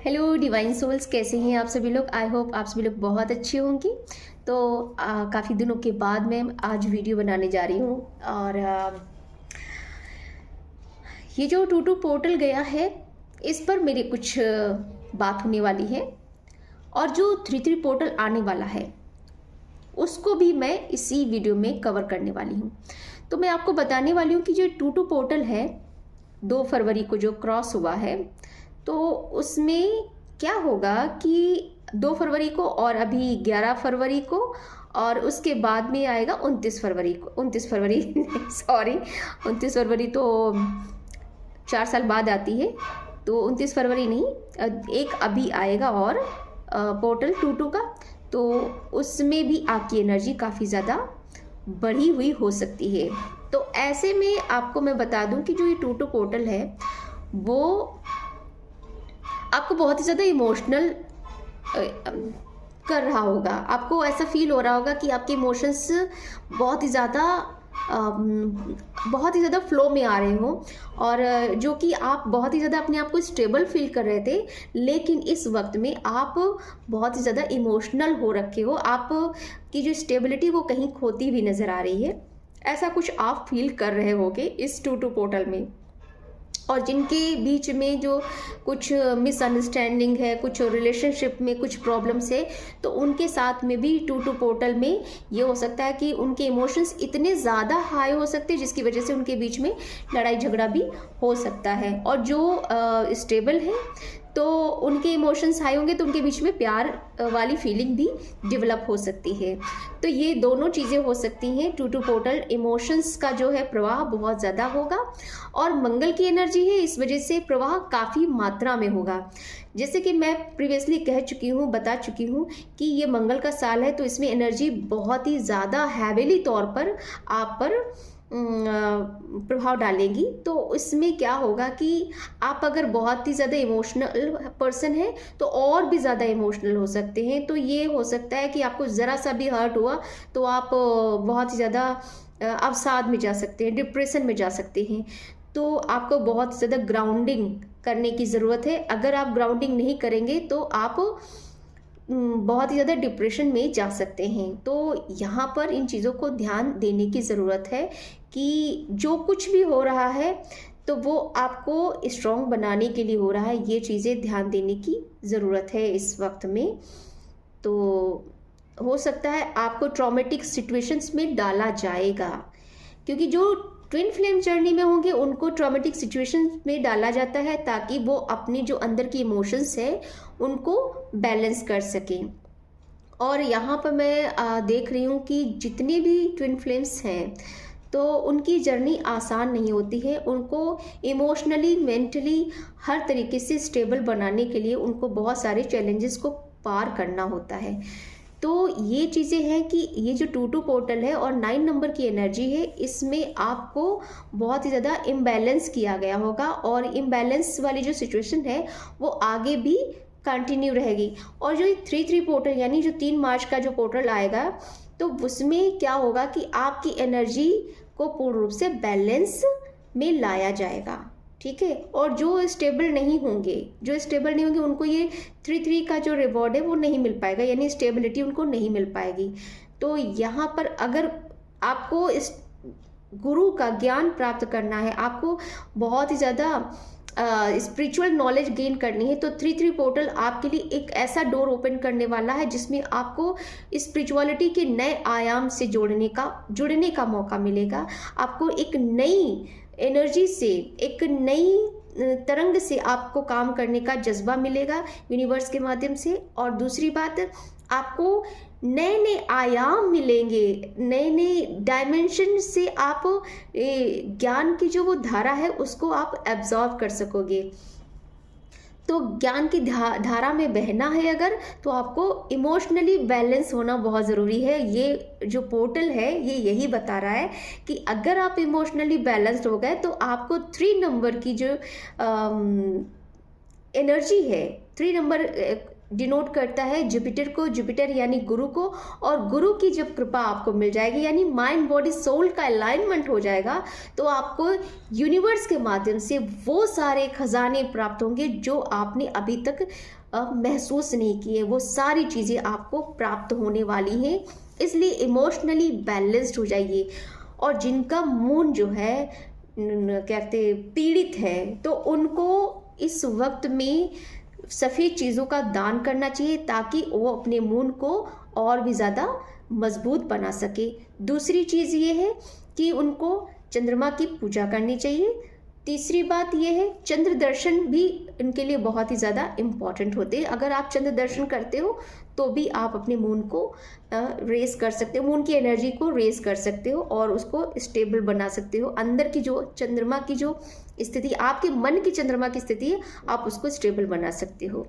Hello divine souls, कैसे हैं आप सभी लोग। आई होप आप सभी लोग बहुत अच्छे होंगे। तो काफ़ी दिनों के बाद मैं आज वीडियो बनाने जा रही हूँ। और ये जो टू पोर्टल गया है, इस पर मेरे कुछ बात होने वाली है। और जो थ्री पोर्टल आने वाला है उसको भी मैं इसी वीडियो में कवर करने वाली हूँ। तो मैं आपको बताने वाली हूँ कि जो टू पोर्टल है 2 फरवरी को जो क्रॉस हुआ है, तो उसमें क्या होगा कि 2 फरवरी को और अभी 11 फरवरी को, और उसके बाद में आएगा 29 फरवरी को। 29 फरवरी सॉरी, 29 फरवरी तो 4 साल बाद आती है, तो 29 फरवरी नहीं, एक अभी आएगा और पोर्टल टू का। तो उसमें भी आपकी एनर्जी काफ़ी ज़्यादा बढ़ी हुई हो सकती है। तो ऐसे में आपको मैं बता दूं कि जो ये टू पोर्टल है वो आपको बहुत ही ज़्यादा इमोशनल कर रहा होगा। आपको ऐसा फील हो रहा होगा कि आपके इमोशंस बहुत ही ज़्यादा फ्लो में आ रहे हों, और जो कि आप बहुत ही ज़्यादा अपने आप को स्टेबल फील कर रहे थे, लेकिन इस वक्त में आप बहुत ही ज़्यादा इमोशनल हो रखे हो। आप की जो स्टेबिलिटी वो कहीं खोती हुई नज़र आ रही है। ऐसा कुछ आप फील कर रहे होगे इस टू पोर्टल में। और जिनके बीच में जो कुछ मिसअंडरस्टैंडिंग है, कुछ रिलेशनशिप में कुछ प्रॉब्लम्स है, तो उनके साथ में भी टू पोर्टल में ये हो सकता है कि उनके इमोशंस इतने ज़्यादा हाई हो सकते हैं जिसकी वजह से उनके बीच में लड़ाई झगड़ा भी हो सकता है। और जो स्टेबल है तो उनके इमोशंस हाई होंगे तो उनके बीच में प्यार वाली फीलिंग भी डेवलप हो सकती है। तो ये दोनों चीज़ें हो सकती हैं। टू पोर्टल इमोशंस का जो है प्रवाह बहुत ज़्यादा होगा, और मंगल की एनर्जी है, इस वजह से प्रवाह काफ़ी मात्रा में होगा। जैसे कि मैं प्रीवियसली कह चुकी हूँ, बता चुकी हूँ कि ये मंगल का साल है, तो इसमें एनर्जी बहुत ही ज़्यादा हैवीली तौर पर आप पर प्रभाव डालेगी। तो इसमें क्या होगा कि आप अगर बहुत ही ज़्यादा इमोशनल पर्सन है तो और भी ज़्यादा इमोशनल हो सकते हैं। तो ये हो सकता है कि आपको ज़रा सा भी हर्ट हुआ तो आप बहुत ही ज़्यादा अवसाद में जा सकते हैं, डिप्रेशन में जा सकते हैं। तो आपको बहुत ज़्यादा ग्राउंडिंग करने की ज़रूरत है। अगर आप ग्राउंडिंग नहीं करेंगे तो आप बहुत ही ज़्यादा डिप्रेशन में जा सकते हैं। तो यहाँ पर इन चीज़ों को ध्यान देने की ज़रूरत है कि जो कुछ भी हो रहा है तो वो आपको स्ट्रॉन्ग बनाने के लिए हो रहा है। ये चीज़ें ध्यान देने की ज़रूरत है इस वक्त में। तो हो सकता है आपको ट्रॉमेटिक सिचुएशंस में डाला जाएगा, क्योंकि जो ट्विन फ्लेम जर्नी में होंगे उनको ट्रॉमेटिक सिचुएशन में डाला जाता है ताकि वो अपनी जो अंदर की इमोशंस है उनको बैलेंस कर सकें। और यहाँ पर मैं देख रही हूँ कि जितने भी ट्विन फ्लेम्स हैं तो उनकी जर्नी आसान नहीं होती है। उनको इमोशनली, मेंटली हर तरीके से स्टेबल बनाने के लिए उनको बहुत सारे चैलेंजेस को पार करना होता है। तो ये चीज़ें हैं कि ये जो टू पोर्टल है और 9 नंबर की एनर्जी है, इसमें आपको बहुत ही ज़्यादा इम्बैलेंस किया गया होगा, और इम्बैलेंस वाली जो सिचुएशन है वो आगे भी कंटिन्यू रहेगी। और जो 3 पोर्टल यानी जो 3 मार्च का जो पोर्टल आएगा, तो उसमें क्या होगा कि आपकी एनर्जी को पूर्ण रूप से बैलेंस में लाया जाएगा। ठीक है। और जो स्टेबल नहीं होंगे उनको ये 3 का जो रिवॉर्ड है वो नहीं मिल पाएगा, यानी स्टेबिलिटी उनको नहीं मिल पाएगी। तो यहाँ पर अगर आपको इस गुरु का ज्ञान प्राप्त करना है, आपको बहुत ही ज़्यादा स्पिरिचुअल नॉलेज गेन करनी है, तो 3 पोर्टल आपके लिए एक ऐसा डोर ओपन करने वाला है जिसमें आपको स्पिरिचुअलिटी के नए आयाम से जुड़ने का मौका मिलेगा। आपको एक नई एनर्जी से, एक नई तरंग से आपको काम करने का जज्बा मिलेगा यूनिवर्स के माध्यम से। और दूसरी बात, आपको नए नए आयाम मिलेंगे, नए नए डायमेंशन से आप ज्ञान की जो वो धारा है उसको आप एब्जॉर्व कर सकोगे। तो ज्ञान की धारा में बहना है अगर, तो आपको इमोशनली बैलेंस होना बहुत ज़रूरी है। ये जो पोर्टल है ये यही बता रहा है कि अगर आप इमोशनली बैलेंस्ड हो गए तो आपको 3 नंबर की जो एनर्जी है, 3 नंबर डिनोट करता है जुपिटर को, जुपिटर यानी गुरु को, और गुरु की जब कृपा आपको मिल जाएगी यानी माइंड बॉडी सोल का अलाइनमेंट हो जाएगा, तो आपको यूनिवर्स के माध्यम से वो सारे खजाने प्राप्त होंगे जो आपने अभी तक महसूस नहीं किए, वो सारी चीज़ें आपको प्राप्त होने वाली हैं। इसलिए इमोशनली बैलेंस्ड हो जाइए। और जिनका मून जो है कहते पीड़ित है, तो उनको इस वक्त में सफ़ेद चीज़ों का दान करना चाहिए ताकि वो अपने मून को और भी ज़्यादा मजबूत बना सके। दूसरी चीज़ ये है कि उनको चंद्रमा की पूजा करनी चाहिए। तीसरी बात यह है चंद्र दर्शन भी इनके लिए बहुत ही ज़्यादा इम्पॉर्टेंट होते हैं। अगर आप चंद्र दर्शन करते हो तो भी आप अपने मून को रेस कर सकते हो, मून की एनर्जी को रेस कर सकते हो और उसको स्टेबल बना सकते हो। अंदर की जो चंद्रमा की जो स्थिति, आपके मन की चंद्रमा की स्थिति है, आप उसको स्टेबल बना सकते हो।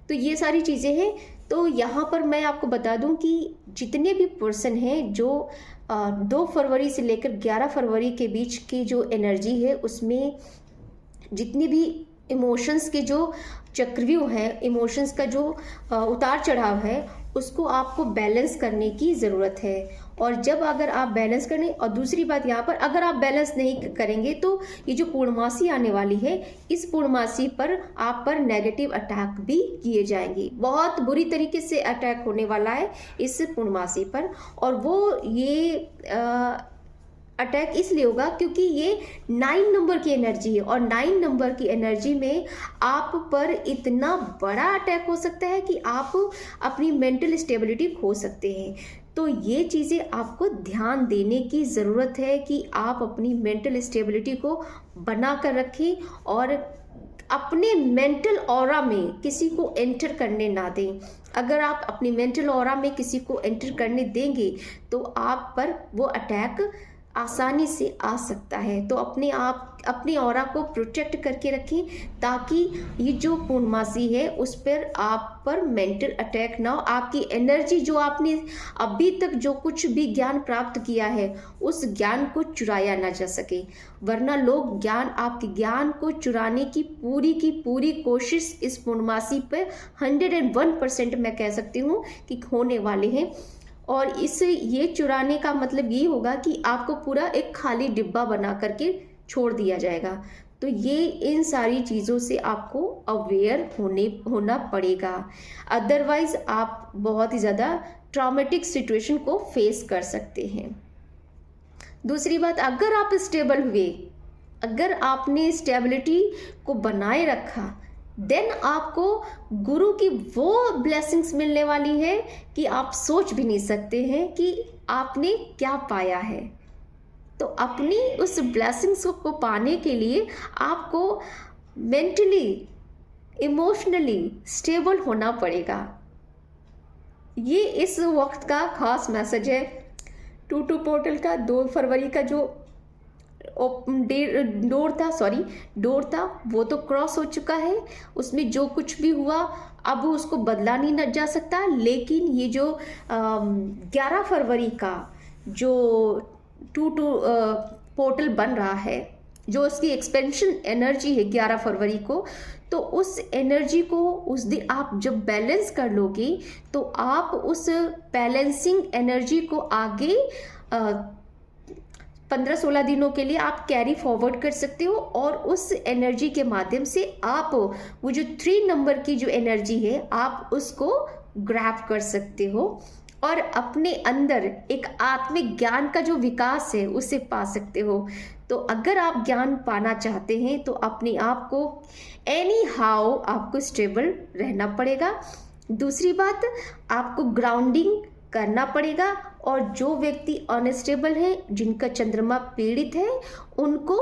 तो ये सारी चीज़ें हैं। तो यहाँ पर मैं आपको बता दूं कि जितने भी पर्सन हैं जो 2 फरवरी से लेकर 11 फरवरी के बीच की जो एनर्जी है, उसमें जितने भी इमोशंस के जो चक्रव्यूह है, इमोशंस का जो उतार चढ़ाव है, उसको आपको बैलेंस करने की ज़रूरत है। और जब अगर आप बैलेंस करें, और दूसरी बात यहाँ पर अगर आप बैलेंस नहीं करेंगे तो ये जो पूर्णमासी आने वाली है, इस पूर्णमासी पर आप पर नेगेटिव अटैक भी किए जाएंगे। बहुत बुरी तरीके से अटैक होने वाला है इस पूर्णमासी पर। और वो ये अटैक इसलिए होगा क्योंकि ये 9 नंबर की एनर्जी है, और 9 नंबर की एनर्जी में आप पर इतना बड़ा अटैक हो सकता है कि आप अपनी मेंटल स्टेबिलिटी खो सकते हैं। तो ये चीज़ें आपको ध्यान देने की ज़रूरत है कि आप अपनी मेंटल स्टेबिलिटी को बना कर रखें और अपने मेंटल ऑरा में किसी को एंटर करने ना दें। अगर आप अपनी मेंटल ऑरा में किसी को एंटर करने देंगे तो आप पर वो अटैक आसानी से आ सकता है। तो अपनी ऑरा को प्रोटेक्ट करके रखें ताकि ये जो पूर्णमासी है उस पर आप पर मेंटल अटैक ना हो। आपकी एनर्जी जो आपने अभी तक जो कुछ भी ज्ञान प्राप्त किया है उस ज्ञान को चुराया ना जा सके, वरना लोग आपके ज्ञान को चुराने की पूरी कोशिश इस पूर्णमासी पर 101% मैं कह सकती हूँ कि होने वाले हैं। और ये चुराने का मतलब ये होगा कि आपको पूरा एक खाली डिब्बा बना करके छोड़ दिया जाएगा। तो ये इन सारी चीज़ों से आपको अवेयर होना पड़ेगा, अदरवाइज आप बहुत ही ज़्यादा ट्रॉमेटिक सिचुएशन को फेस कर सकते हैं। दूसरी बात, अगर आप स्टेबल हुए, अगर आपने स्टेबिलिटी को बनाए रखा, देन आपको गुरु की वो ब्लेसिंग्स मिलने वाली है कि आप सोच भी नहीं सकते हैं कि आपने क्या पाया है। तो अपनी उस ब्लेसिंग्स को पाने के लिए आपको मेंटली, इमोशनली स्टेबल होना पड़ेगा। ये इस वक्त का खास मैसेज है। 22 पोर्टल का 2 फरवरी का जो डोर था वो तो क्रॉस हो चुका है। उसमें जो कुछ भी हुआ अब उसको बदला नहीं जा सकता। लेकिन ये जो 11 फरवरी का जो 22 पोर्टल बन रहा है, जो उसकी एक्सपेंशन एनर्जी है 11 फरवरी को, तो उस एनर्जी को उस दिन आप जब बैलेंस कर लोगे तो आप उस बैलेंसिंग एनर्जी को आगे 15-16 दिनों के लिए आप कैरी फॉरवर्ड कर सकते हो। और उस एनर्जी के माध्यम से आप वो जो 3 नंबर की जो एनर्जी है आप उसको ग्रैब कर सकते हो और अपने अंदर एक आत्मिक ज्ञान का जो विकास है उसे पा सकते हो। तो अगर आप ज्ञान पाना चाहते हैं तो अपने आप को एनी हाउ आपको स्टेबल रहना पड़ेगा। दूसरी बात, आपको ग्राउंडिंग करना पड़ेगा। और जो व्यक्ति अनस्टेबल है, जिनका चंद्रमा पीड़ित है, उनको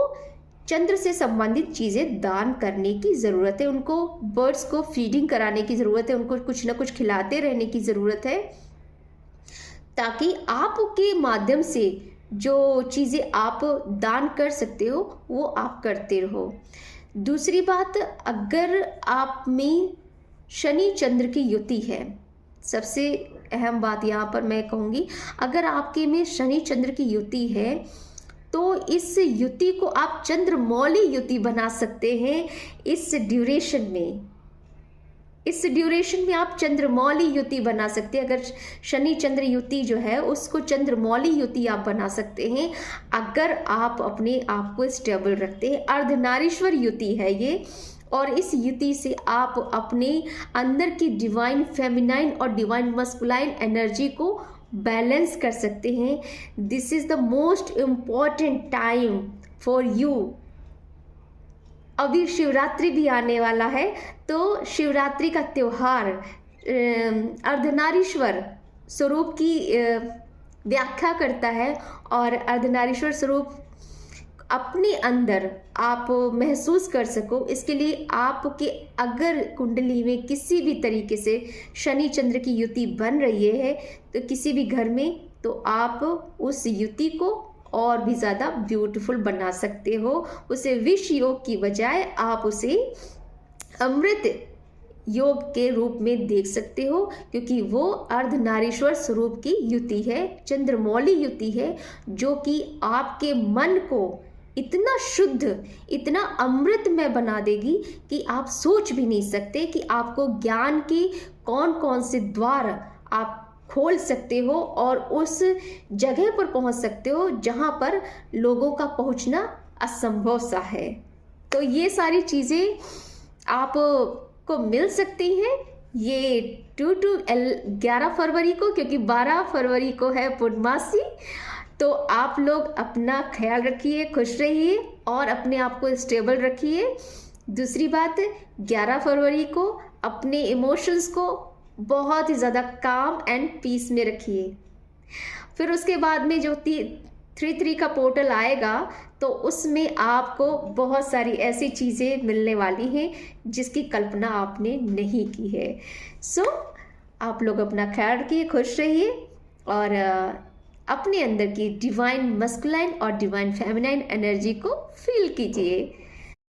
चंद्र से संबंधित चीज़ें दान करने की ज़रूरत है। उनको बर्ड्स को फीडिंग कराने की ज़रूरत है, उनको कुछ ना कुछ खिलाते रहने की ज़रूरत है, ताकि आपके माध्यम से जो चीज़ें आप दान कर सकते हो वो आप करते रहो। दूसरी बात, अगर आप में शनि चंद्र की युति है, सबसे अहम बात यहाँ पर मैं कहूँगी, अगर आपके में शनि चंद्र की युति है तो इस युति को आप चंद्रमौली युति बना सकते हैं इस ड्यूरेशन में। इस ड्यूरेशन में आप चंद्रमौली युति बना सकते हैं। अगर शनि चंद्र युति जो है उसको चंद्रमौली युति आप बना सकते हैं अगर आप अपने आप को स्टेबल रखते हैं। अर्धनारीश्वर युति है ये, और इस युति से आप अपने अंदर की डिवाइन फेमिनाइन और डिवाइन मस्कुलाइन एनर्जी को बैलेंस कर सकते हैं। This is the most important time for you. अभी शिवरात्रि भी आने वाला है, तो शिवरात्रि का त्योहार अर्धनारीश्वर स्वरूप की व्याख्या करता है, और अर्धनारीश्वर स्वरूप अपने अंदर आप महसूस कर सको, इसके लिए आपके अगर कुंडली में किसी भी तरीके से शनि चंद्र की युति बन रही है तो किसी भी घर में, तो आप उस युति को और भी ज़्यादा ब्यूटीफुल बना सकते हो। उसे विष योग की बजाय आप उसे अमृत योग के रूप में देख सकते हो, क्योंकि वो अर्धनारीश्वर स्वरूप की युति है, चंद्रमौली युति है, जो कि आपके मन को इतना शुद्ध, इतना अमृतमय बना देगी कि आप सोच भी नहीं सकते कि आपको ज्ञान के कौन कौन से द्वार आप खोल सकते हो और उस जगह पर पहुंच सकते हो जहां पर लोगों का पहुंचना असंभव सा है। तो ये सारी चीज़ें आपको मिल सकती हैं ये 2 to 11 फरवरी को, क्योंकि 12 फरवरी को है पूर्णमासी। तो आप लोग अपना ख्याल रखिए, खुश रहिए और अपने आप को स्टेबल रखिए। दूसरी बात, 11 फरवरी को अपने इमोशंस को बहुत ही ज़्यादा काम एंड पीस में रखिए। फिर उसके बाद में जो 3/3 का पोर्टल आएगा तो उसमें आपको बहुत सारी ऐसी चीज़ें मिलने वाली हैं जिसकी कल्पना आपने नहीं की है। सो आप लोग अपना ख्याल रखिए, खुश रहिए और अपने अंदर की डिवाइन मस्कुलाइन और डिवाइन फेमिनाइन एनर्जी को फील कीजिए।